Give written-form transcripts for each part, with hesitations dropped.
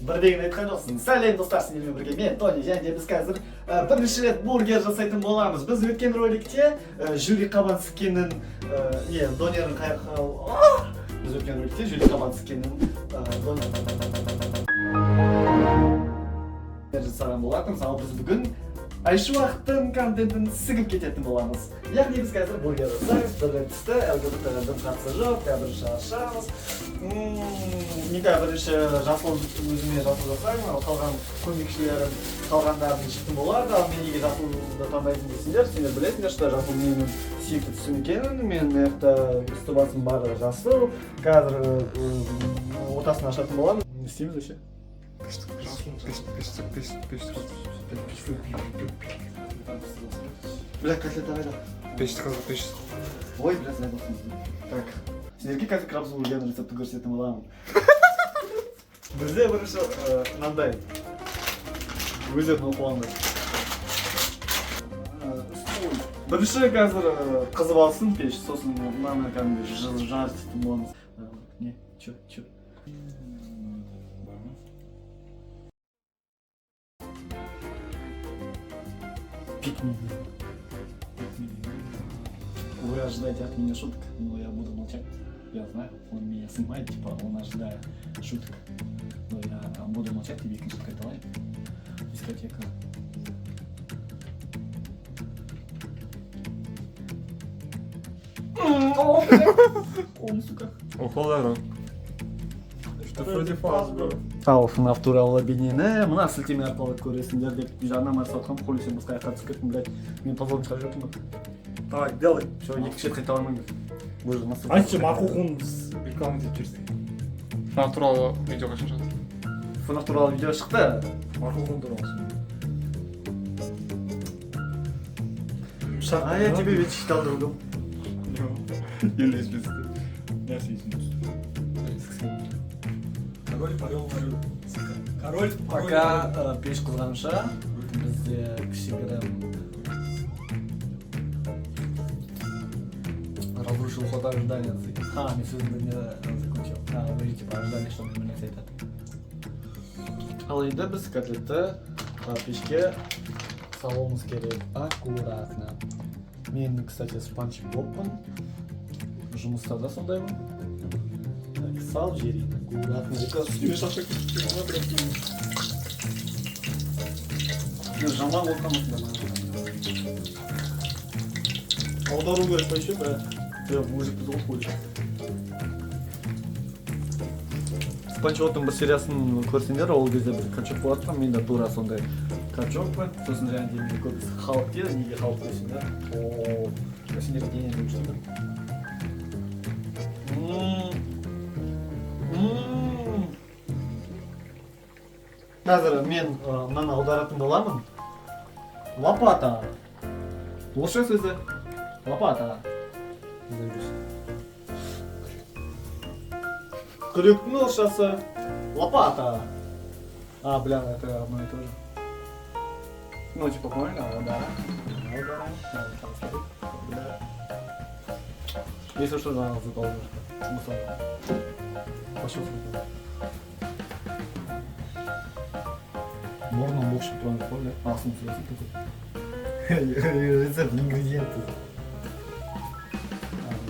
бірдеңені айтқан жоқсың. Сәлем достар, сіздермен бірге мен Тони, және біз қазір бірінші рет бургер жасайтын боламыз. Біз өткен роликте Жюли Кабанскийдің донерін біз өткен роликте Жюли Кабанскийдің донерін жасаған болатын. Ал біз бүгін Айшы уақыттың контентін сігіп кететін боламыз. Яғни біз қазір бургер жасаймыз, бірден түсті, ЛГБТ-дің қатысы жоқ, бірінші ашамыз. Бірінші жасыл өзіме жасыл жасаймын, ал қалған көмекшілерім қалғандарын жіктім болады. Ал мен неге жасылды таңдайтын дейсіңдер, сендер білесіңдер, что жасыл менің сүйікті түсім екенін. Мен үсті басым барлығы жасыл. Қазір ортасын ашатын боламын. Не істейміз вообще? Бля, котлета қайда? Пешті қазір, пешті. Ой, бля, зай болсын. Так, сендерге қазір краб бургердің рецепті көрсететін боламын. Бізде бірінші мынандай өздерін оқып алыңдар. Бірінші қазір қызып алсын пеш, сосын мынаны кәдімгі жарыстын боламыз. Не? Чё? Вы ожидаете от меня шуток, но я буду молчать. Я знаю, он меня снимает, типа он ожидает шуток. Но я буду молчать, тебе шутка давай. Дискотека. О, сука. Оқолары. Фредди Фазбер. Ал FNAF туралы бейнені мына сілтеме арқылы көресіңдер деп жарнама жасатқам, қолы сен басқа жаққа түсіп кеттім, блядь. Мен позорым шығарып жаттым ба? Давай, делай. Все, екінші рет қайта алмаймын. Айтшы, марқұқын рекламы деп жүрсің. FNAF туралы видео қашан шықты? FNAF туралы видео шықты. Марқұқын туралы. А я тебе ведь считал другом. Елді еспесті. Не сейсің. Король, Пока пеш қызғанша, бізде кішігірім разрушил ход ожидания. Мен сөзімді не закончил. Вы типа ожидали, что мне менять айтады. Ал енді біз котлетті пешке салуымыз керек аккуратно. Мен, кстати, спанч боппын. Жұмыста да сондаймын. Так, сал жерін аккуратно. Жаман болғанмын да. Аудару керек па еще, да? Мужик біз оқып Спанчбоптың бір сериясын көрсеңдер, ол кезде бір качок болады ғой, менде тура сондай качок бар. Сосын жаңа деймін, көбісі халық дейді, неге халық дейсіңдер? Сендер денең деп жүрсіңдер. Қазір мен мынаны аударатын боламын. Лопата. Лошо сөзі. Лопата. Күректің орысшасы. Лопата. Бля, это одно и то же. Ну, типа, правильно? Да. Если что, надо заполнить. Смысл. Пошел смысл. Можно лучше план поля. Смысл, рецепт, ингредиенты.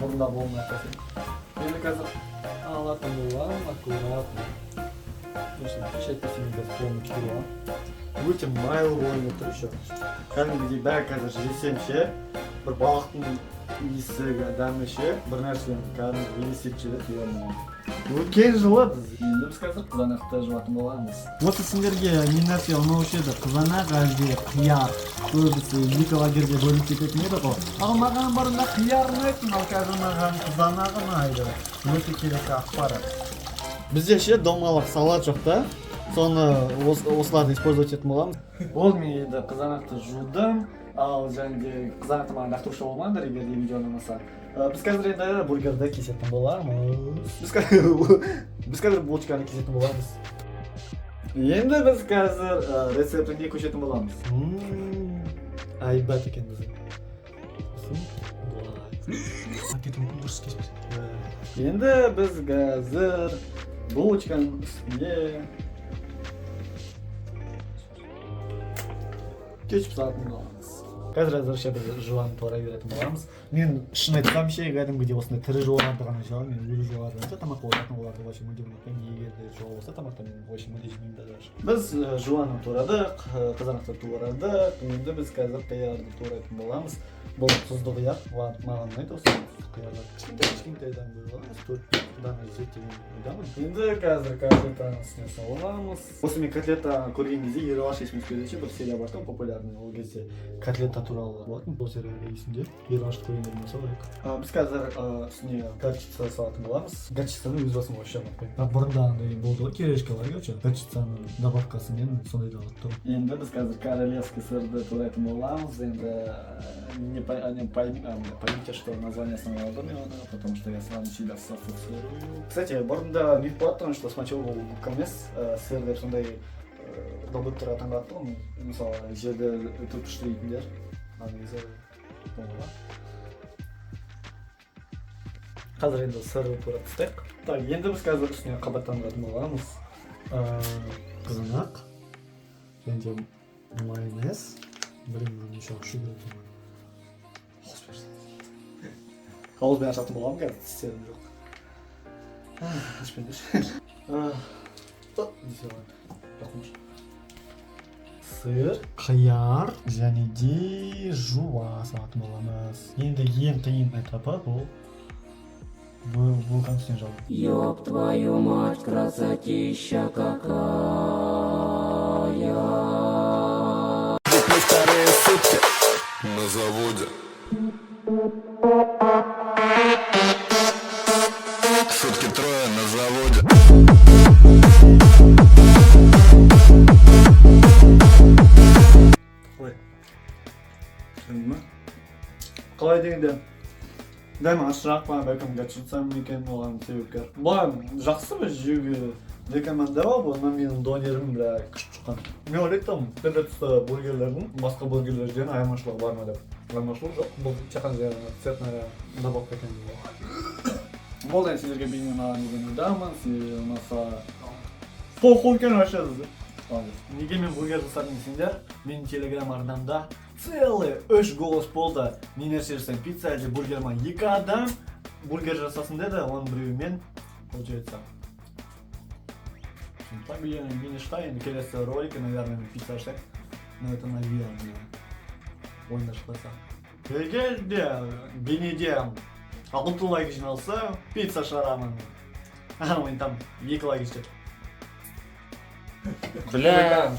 Бұрында болмай қасын. Енді қазір алатын болам, аккуратно. Пішет песен без полный кило. Өте майлы болайын отыр еще. Кәдімгідей бәрі қазір жесем ше, бір балықтың иісі, дәмі ше, бір нәрсені кәдімгі елестетіп жібереді. Өткен жылы енді біз қазір қызанақты жуатын боламыз. Осы сендерге не нәрсе ұнаушы еді, қызанақ әлде қияр. Көбісі екі лагерде бөлініп кететін еді ғой. Ал маған барында қияр ұнайтын, ал қазір маған қызанақ ұнайды. Өте керек ақпарат. Бізде ше домалақ салат жоқ та, соны осыларды использовать ететін боламыз. Ол мен енді қызанақты жудым, ал және қызанақты маған лақтырушы болмаңдар, егер де видео ұнамаса. Біз қазір енді бургерді кесетін боламыз. Біз қазір булочканы кесетін боламыз. Енді біз қазір рецептіне көшетін боламыз. Айбат екен біздің. Енді біз қазір булочканың үстіне кешіп сағатын боламыз. Қазір әзірше біз жуанып тура беретін боламыз. Мен шын айтсам ше, кәдімгідей осындай тірі жуандарды ғана жуамын. Мен өлі жуандарды тамақ болатын оларды вообще мүлде ұнатпаймын. Егер де жуа болса тамақта мен вообще мүлде жемеймін даже. Біз жуанып турадық, қызанақты турадық. Енді біз қазір қиярды турайтын боламыз. Бұл тұзды қияр, маған ұнайды осы тұзды қиярдар. Кішкентайдан бөліп аламыз, 4 дана зеттеген ойдамын. Енді қазір котлетаның үстіне саламыз. Осы мен котлета көрген кезде Ералаш есіме түскен бір серия бар тын популярный, ол кезде котлета туралы болатын. Бұл серия есімде. Ералашты көргендерін болса керек. Біз қазір үстіне горчица салатын боламыз. Горчицаны өз басым вообще ұнатпаймын. Бұрында андай болды ғой, керешка бар короче. Горчицаның добавкасымен сондайды алып тұрмын. Енді біз қазір королевский сырды турайтын боламыз. Енді поймите, что название основного домена, потому что я сам себя ассоциирую. Кстати, бұрында бүйтіп болады, что сначала ол емес, сыр деп сондай добыт тұратын баттым. Мысалы, жерді өтіп піштірейтіндер. Негізі болмала. Қазір енді сырды тура тістек. Так, енді біз қазір үстіне қабаттандыратын боламыз. Қызанақ және майонез. Блин, еще шу беретін. Ауызбен ашатын боламын қазір, тістерім жоқ. Ашпен сыр, қияр және де жуа салатын боламыз. Енді ең қиын этапы бұл констен жалу. Ёб твою мать, красотища какая. Мы вторые сутки на заводе. Сутки трое на заводе. Қалай дегенде дәм ашырақ па, бәлкім горчицам екен оған себепкер. Бұған жақсы ба жеуге рекомендовал бы, но менің донерім бля күшті шыққан. Мен ойлайтын, түрлі түсті бургерлердің басқа бургерлерден айырмашылығы бар ма деп. Айырмашылық жоқ, бұл тек қана цветная добавка екен. Бұл дән сіздерге бейнен аған еген ойдамын, сіздер ұнаса похуй екен вообще. Неге мен бургер жасадым десеңдер, менің телеграм арнамда целый 3 голос болды. Не нәрсе жасайын, пицца әлде бургер ма? 2 адам бургер жасасын деді, оның біреуі мен, получается. Так, я не считаю, не келесі ролики, наверное, пицца жасайық. Но это наверное. Ойында шықпаса. Егер де бейнеде 6 лайк жиналса, пицца шығарамын. Ойын там 2 лайк істеп. Бля.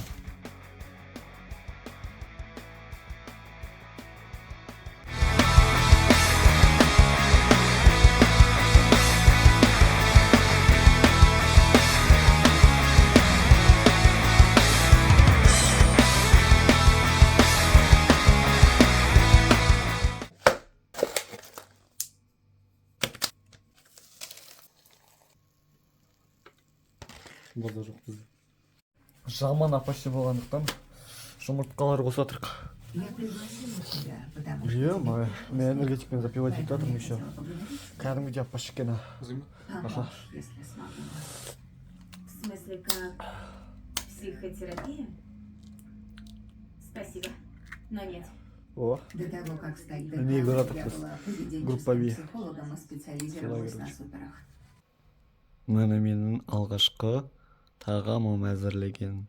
Болды жоқ бізде. Жаман апашты болғандықтан жұмыртқалар қосатырық. Е-мое, мен энергетикпен запивать етіп жатырмын еще. Кәдімгідей апаш екен. Аха. В смысле, как психотерапия? Спасибо, но нет. О, До того, как стать Не игра, так я просто была поведенческим группа Ви. психологом и специализировалась на суперах. міне менің алғашқы тағамым әзірлеген.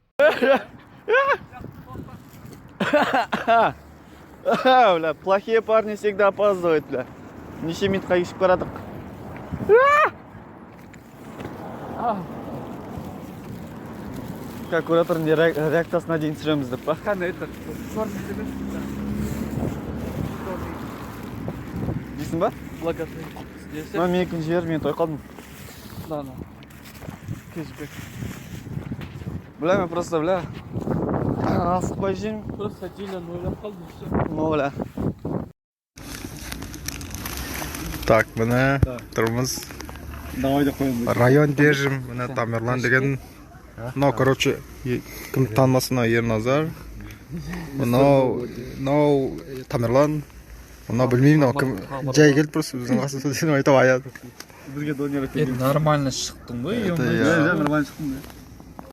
Бля, плохие парни всегда опаздывают, бля. Неше минутқа кешіп барадық. Как кураторның реакциясына дейін түсіреміз деп па? Қандай это? Дейсің ба? Мына менікін жібер, мен той қалдым. Да. Кешбек. Бля, мен просто, бля, асықпай жеймін. Просто отдельно ойлап қалдым, все. Ну, бля. Так, міне тұрмыз. Давай да қойын. Район держим, міне Тамерлан деген. Мынау, короче, кім танымасын, Ерназар. Мынау Тамерлан. Мынау білмеймін, мынау кім жай келіп просто біздің қасымызға айтып аяды. Бізге донер өтеді. Нормально шықтың ғой, Это Нормально шықтым да.